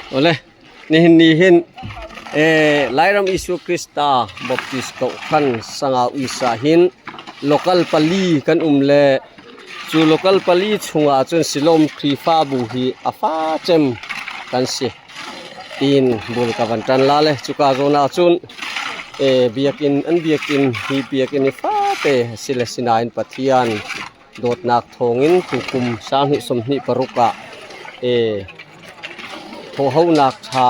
โอเลนี่เห็นไลรามอิสุคริสตาบัพติสโตคันสังอาอิสาหินโลคัลปาลีกันเลจูโลคัลปาลีชุงอาจนสิลมครีฟาบูฮีอาฟาเจมกันสิตีนบุลกาวันตันลาเลจุกาโรนาจุนเบียกินฮีเบียกินฟ้าเตสิเลสินาอินปัทยันโดดนักทงอินตุคุมสามหิสมหิปรุกะโทเฮานักชา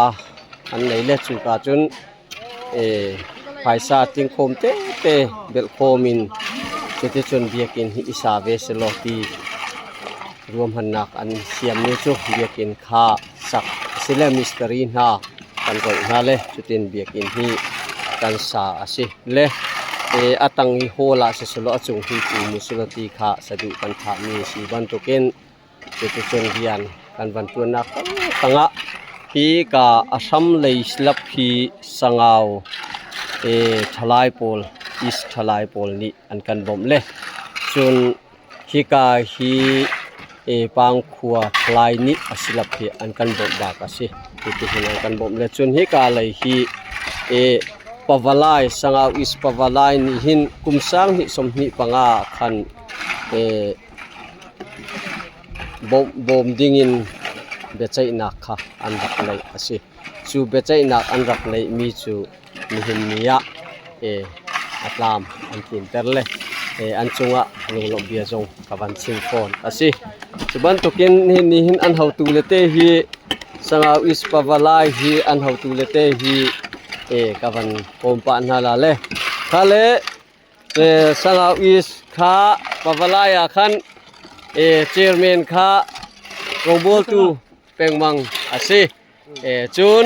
อันไหนเลจุกาจุนภายซาติงโคมเตเบลโคมินเจตจนเบียกินฮิอิสาเวสโลตีรวมหันนักอันเสียมนิจุเบียกินคาสักสิเลมิสตรีนากันก่อนฮาเลจุตินเบียกินฮีกันสาอาสิเลอาตังฮิโฮลาเสสโลอจุงฮีปูมุสโลตีคาสะดุกันทามีสีบันตุเกนเจตจนเบียนกันวันตัวนักตั้งะฮีกาอาชัมเลสลับฮีสังเอาทลายโพลอิสทลายโพลนี่อันกันบ่มเลจนฮีกาฮีปางขัวทลายนี่อสิลับฮีอันกันบ่มบากาสิที่ที่อันกันบ่มเลจนฮีกาเลยฮีปาวลายสังเอาอิสปาวลายนี่หินกุมสังหิสมหิปังอาคันบ่มดิ่งเบใจนักค่ะอันรักเลยสิจูเบใจนักอันรักเลยมีจูมีหินมียะอัตลามอันกินเตอร์เลยอันจงอ่ะลงเบียจงกับอันซิงฟอนสิสุบันตุกินหินอันเฮาตูเลเตฮีสังเอาอิสปาวลายฮีอันเฮาตูเลเตฮีกับอันโอมปานฮาลาเลคาเลสังเอาอิสขาปาวลายคันเชอร์แมนขาโรโบตูเป่งมังสิจูน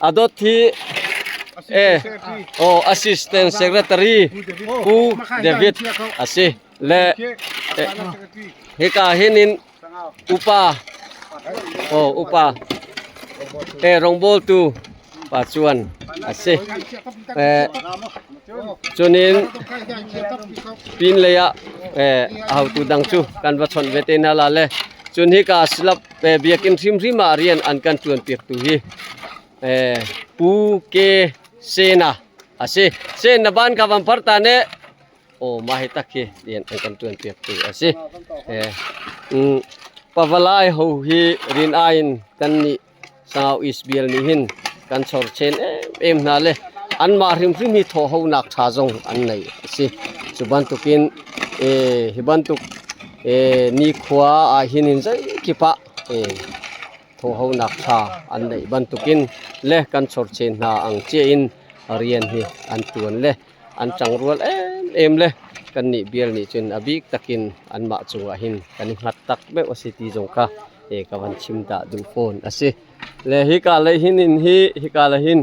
อดทีassistant secretary ปูเดวิดสิและเฮกาเฮนินอุปาโรงโบตูปัจจุบันสิจูนินปินเลยเอาตูดังจูกันวัชนเวเตนาลาเลจุนฮิกาสลับเบียกินริมมาเรียนอันกันจวนเปียกตูฮีปูเกเซนาสิเซนบ้านกับวันพัฒนาเนี่ยโอ้มาให้ตักฮีเรียนอันกันจวนเปียกตูสิปาวลายหูฮีรินไอน์กันนี่สาวอิสเบียลนี่หินกันสอดเชนนาเลอันมาริมมีโทหูนักชาจงอันไหนสิสุบันตุกินฮิบันตุนี่ขวาหินินใจกิปะโทหูนักชาอันไหนบันตุกินเล่กันสอดเชนนาอังเจอินเรียนฮีอันตัวนเล่อันจังรัวเล่กันนี่เบียลนี่จนอบิกตักินอันมาจงหินกันนี่หัดตักเบวสิตีจงค่ะกับวันชิมตาดูโฟนสิเลฮิกาเลหินินฮิกาเลหิน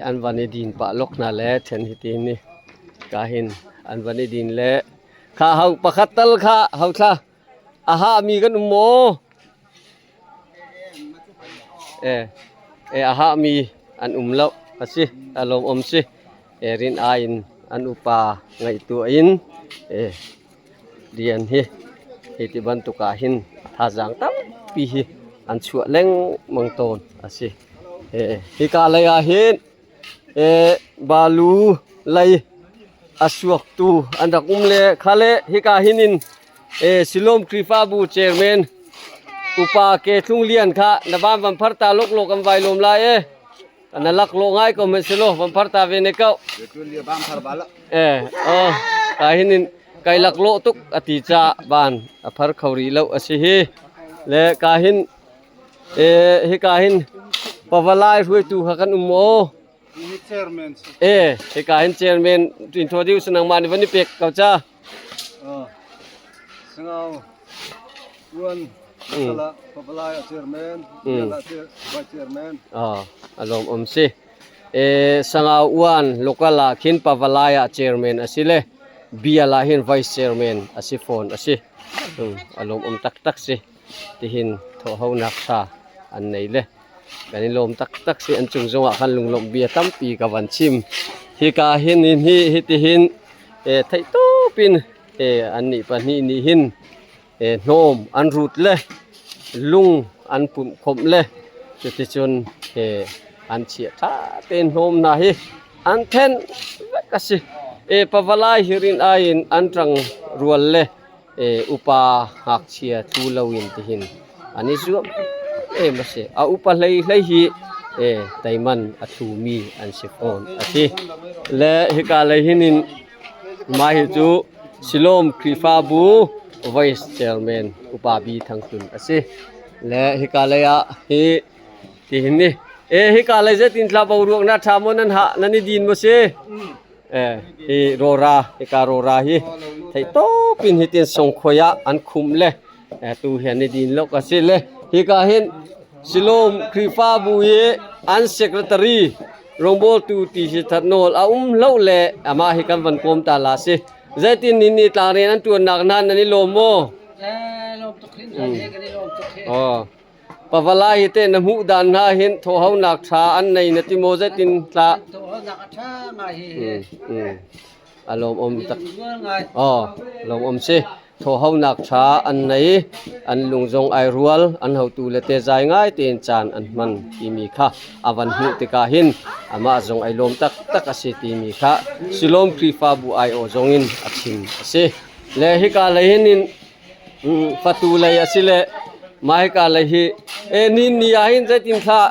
อันวันนี้ดินปะลกนาเลเทนฮิตินี่กาหินอันวันนี้ดินเลข้าเฮาปะคัตตลข้าเฮาค่ะอาหามีกันโมอาหามีอันเล่าสิอารมณ์สิรินไอน์อันอุปาไงตัวอินเรียนฮิที่บันตุกาหินท่าจังตั้งปีฮิอันชัวเล่งมังโตนสิฮิกาเลยหินบาลูเลยอสวกตูอันดักเลคาเลฮิกาหินินสิลมครีฟาบูเชอร์แมนอุปาเกทุงเลียนค่ะนบ้านวันพัฒตาลกกันไวลมลายอันนั้นลักโลง่ายก็ไม่สิโลวันพัฒตาเวเนเก้ากาหินินไกลักโลตุกอติจาบานอภรขาวรีเลวสิฮีและกาหินฮิกาหินปาวลายรวยตูหักันโมฮิกาหินเชอร์แมนอินโทรดิวส์นังมาในวันนี้เป็กเขาจ้าสังเอาวันละปาวลายเชอร์แมนละเชอร์แมนอารมณ์สิสังเอาวันโลกาลาขินปาวลายเชอร์แมนสิเลเบียลาหินไวส์เชอร์แมนสิฟอนสิอารมณ์ตักสิที่หินโทเฮานักชาอันไหนเลยกันนี่ลมตักสิอันจุงจงคันลุงลมเบียตั้มปีกับวันชิมฮิกาหินฮิติหินไทยตู้ปินอันนี้ปะนี่หินโนมอันรูดเลย ลุงอันปุ่มคมเลยจุดจนอันเฉียท่าเต้นโฮมนาฮิอันเทนก็สิปะวลายฮิรินอายินอันตรังรวลเลยอุปาหักเชียทูลวินติหินอันนี้ซุมาเสอุปเลยฮิไตมันอทูมีอันสิฟอนอธิและฮิกาเลยหินินมาฮิจูซิโลมคริฟาบูไวส์เชอร์แมนอุปาบีทั้งตุนอสิและฮิกาเลยฮิติหินนี่ฮิกาเลยจะตินทลาบรูกนาทามนันหะนันนี่ดินบ่เสฮิโรราฮิกาโรราฮิไทโตปินฮิตินสงขยะอันคุมเลยตูเห็นในดินโลกอสิเลยฮิกาเห็นซิโลมคริฟาบูเยอันเซกเรตารีรองโบตูติสิทัดโนลเล่าเลอามาฮิกันวันโกมตาลาสิเจตินนิตาเรนันตัวนักนั้นนันนี่โลโมลมตกหินกันนี่ลมตกหินปะวลาฮิเตนมุดานนาเห็นโทเฮานักชาอันในนติโมเจตินตาโทนักชาไงอารมณ์อมตักลมอมสิโทเฮานักชาอันในอันลุงจงไอรัวลอันเฮาตูเลเตใจง่ายเตียนจานอันมันที่มีค่ะอวันหุติกาหินอามาจงไอลมตักอสิตีมีค่ะสิลมคริฟาบูไอโอจงอินอชิมอสิเลหิกาเลหินินฟัตูเลยอสิเลมาหิกาเลยฮินินนี่หินเจตินค่ะ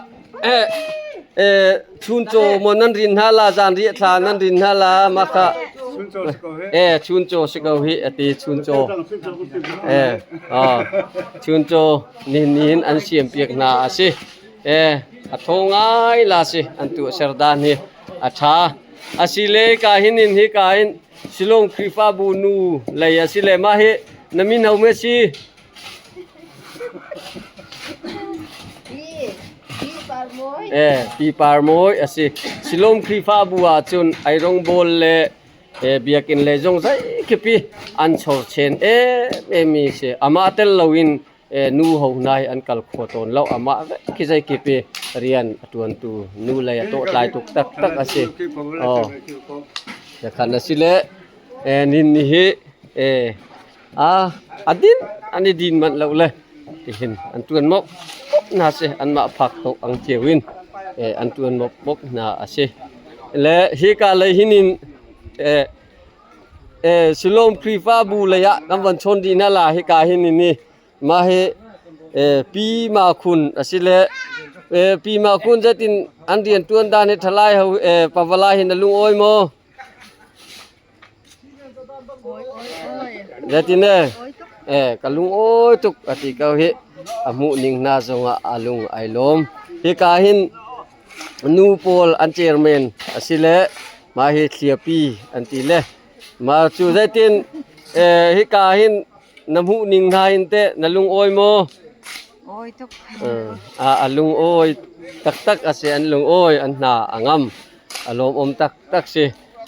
ชุนโจมนันรินฮาลาจานริทานันรินฮาลามาค่ะชุนโจสกหิอติชุนโจชุนโจนินอันเสียมเปียกนาสิอทงายลาสิอันตุเสรดานฮิอาชาอสิเลกาหินินฮิกาหินสิลงคริฟาบูนูเลยอสิเลมาฮินมินเฮาเมซีปีปาร์โมยอสิสิลมคริฟาบัวจุนไอรองบอลเลเบียกินเลจงใจคิปีอันโชเชนมีเสอามาเตลลวินนูเฮาไนอันกัลโคตนเราอามาคิใจคิปีเรียนตวนตูนูเลยโตลายตุกตักอสิจะขันอสิเลนินนี่อดินอันนี้ดินมันเราเลยเห็นอันตวนมกน่าเสอันมาพักตกอังเจียวินอันตวนมกน่าเสและฮิกาเลยหินินสิลมคริฟาบูเลยะกำวันชนดีนั่นล่ะฮิกาหินินนี่มาเฮปีมาคุณอสิเลปีมาคุณจะตินอันเดียนตวนดานเฮทลายเฮาปะวลาหินลุงโอยโมจะตินกะลุงโอยตุกอติกะเฮอมุนิงนาจงอาลุงไอลมฮิกาหินนูโปลอันเจอร์แมนอสิเลมาเฮเทียปีอันติเลมาจูไซตินฮิกาหินน้ำหูนิงนาหินเตนลุงโอยโมโอยทุกลุงโอยตักอสิอันลุงโอยอันนาอังอารมณ์อมตักสิ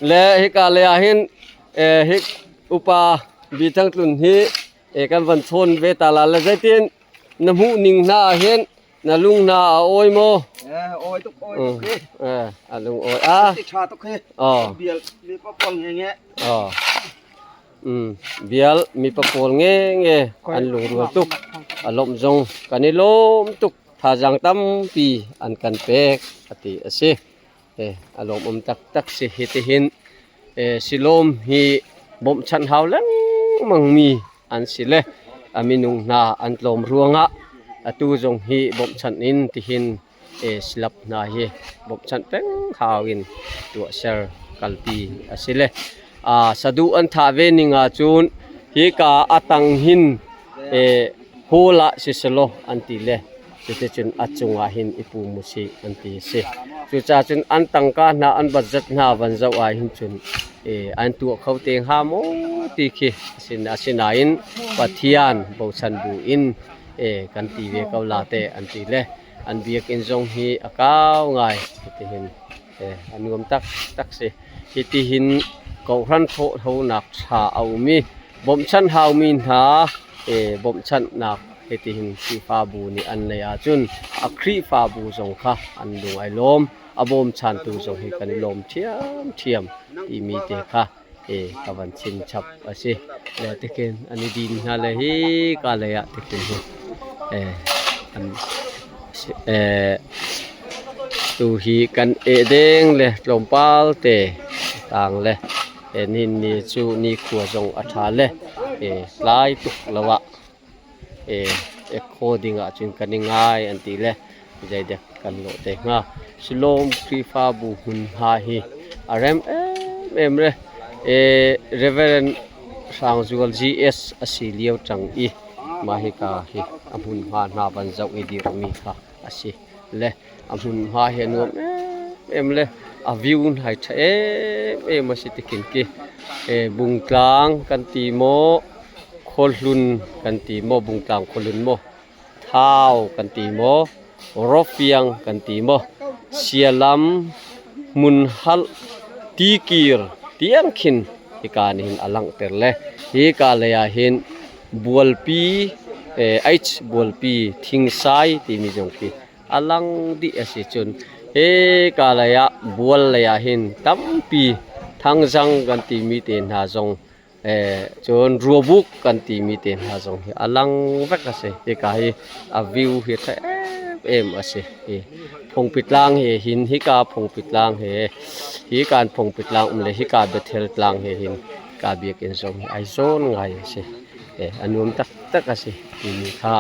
และฮิกาเลหินฮิกอุปาบีทั้งตุนฮิกันวันชนเวตาลาและไซตินน้ำหูนิงนาเห็นนาลุงนาโอยโมโอยตุกโอยลุงโอยติชาตุกเฮเบียลมีปะปนอย่างเงี้ยเบียลมีปะปนเงี้ยอันลุงรัวตุกอารมณ์จงกันนี่ลมตุกทาจังตั้มปีอันกันเป็กอติอสิอารมณ์อมตักสิฮิติหินสิลมฮีบ่มชันเฮาลังมังมีอันสิเลอามินุงนาอันลมรวงตูจงฮีบ่มชันอินติหินสลับนาฮีบ่มชันเป็งหาวินตัวเซอร์กัลปีอสิเลสะดุอันทาเวนิงาจูนฮีกาอตังหินโฮละสิสโลอันติเลจะจุนอัจงาหินอิปูมุสิอันติเสจุจาจุนอันตังกานาอันบัจจัตนาวันเจ้าอาหินจุนอันตัวเขาเตงหาโมติเคสินาอินปัทยานบ่ชันบูอินกันตีเวกาลาเตอันติเลอันเบียกอินจงฮีอากาวง่ายติหินอันงมตักเสติหินเการันโทเฮานักชาเอามีบ่มชันหาวมีหาบ่มชันนักติหินคริฟาบูนี่อันเลยอาจุนอัครีฟาบูจงค่ะอันดวงไอลมอบมชันตูจงให้กันลมเทียมที่มีเตค่ะกะวันชินฉับอาสิแล้วตะเกนอันนี้ดินฮะเลยกะเลยอะตะเกน อันตูฮีกันเด้งเลยลมปาลเตต่างเลยนินนี่จูนี่ขัวจงอัฐาเลยลายตุกละวะโคดิ้งอ่ะจึงกันง่ายอันตีเลยใจเด็กกันโลเตงาสโลมครีฟาบูหุนฮาฮีอารมเรเรเวเรนสางจูล GS อสิเลียวจังอีมาฮิกาฮิอมุนฮานาบันเจ้าอีดีรมีค่ะอสิเลอมุนฮาเฮนวมเลอวิวให้เมาสิติกินกิบุงกลางกันตีโมโคลุนกันตีโมบุงกลางโคลุนโมเท้ากันตีโมรอฟียงกันตีโมเสียลัมมุนฮัลตีกีร์เตียงขินฮิกานิหินอลังเตรเลฮิกาเลยหินบัวปีบัวปีทิงไซที่มีจงปีอลังดีเอสิจุนกาเลยบัวเลยหินตั้มปีทั้งจังกันตีมีเต็นหาจงจนรัวบุกกันตีมีเต็นหาจงอลังเวกเสฮิกาฮิอวิวฮิตอเสพงปิดล่างหินฮิกาพงปิดล่างฮิการพงปิดล่างเลยฮิกาเบเทลล่างหินกาเบียกินจงไอโซนไงเสอันนู้นตักเสมีค่า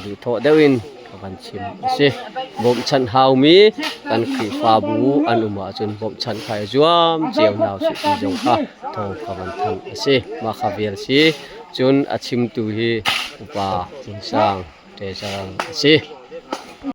ดูโถเดวินกันชิมเสบ่มชันฮาวมีกันคือฟาบูอันอุมาจนบ่มชันไข่จวมเจียวนาวสิจงค่ะโถกันทันเสมาคาเวียร์สิจนอาชิมตุฮีอุปาจิงสังเตจังเส